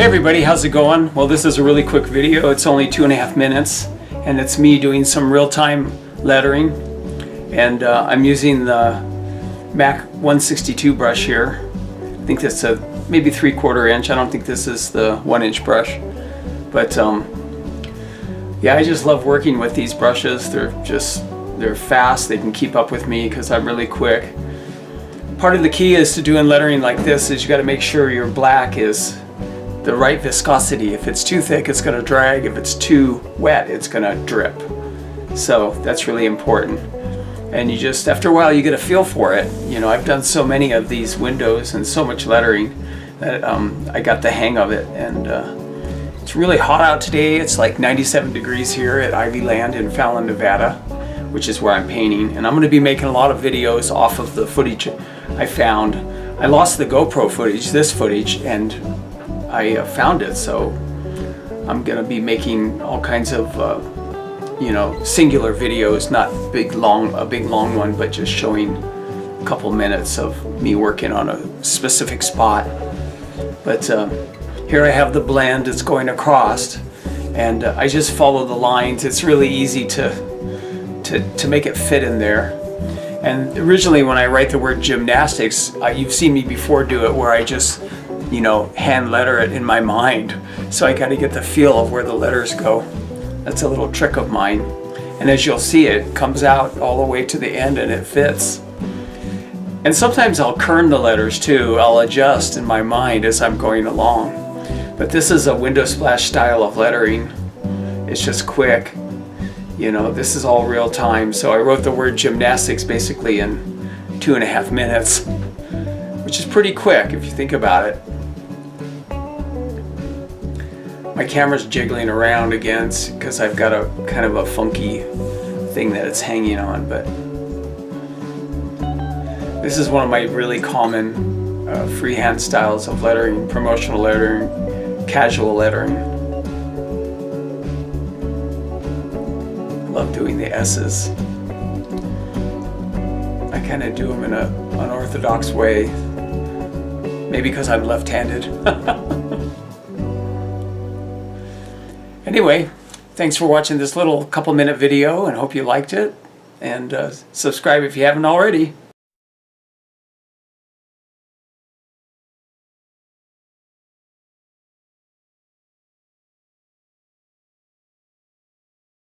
everybody, how's it going? Well, this is a really quick video. It's only 2.5 minutes and it's me doing some real-time lettering, and I'm using the MAC 162 brush here. I think that's a maybe 3/4 inch. I don't think this is the 1-inch brush, but yeah, I just love working with these brushes. They're fast. They can keep up with me because I'm really quick. Part of the key is to doing lettering like this is you got to make sure your black is the right viscosity. If it's too thick, it's going to drag. If it's too wet, it's going to drip. So that's really important. And you just, after a while, you get a feel for it. You know, I've done so many of these windows and so much lettering that I got the hang of it. And it's really hot out today. It's like 97 degrees here at Ivy Land in Fallon, Nevada, which is where I'm painting. And I'm going to be making a lot of videos off of the footage I found. I lost the GoPro footage, this footage, and I found it. So I'm going to be making all kinds of you know, singular videos, not a big long one, but just showing a couple minutes of me working on a specific spot. But here I have the blend. It's going across, and I just follow the lines. It's really easy to make it fit in there. And originally, when I write the word gymnastics, you've seen me before do it where I just, you know, hand letter it in my mind. So I got to get the feel of where the letters go. That's a little trick of mine. And as you'll see, it comes out all the way to the end and it fits. And sometimes I'll kern the letters too. I'll adjust in my mind as I'm going along. But this is a window splash style of lettering. It's just quick. You know, this is all real time. So I wrote the word gymnastics basically in 2.5 minutes, which is pretty quick if you think about it. My camera's jiggling around again because I've got a kind of a funky thing that it's hanging on, but this is one of my really common freehand styles of lettering: promotional lettering, casual lettering. I love doing the S's. I kind of do them in an unorthodox way, maybe because I'm left-handed. Anyway, thanks for watching this little couple-minute video, and hope you liked it. And subscribe if you haven't already.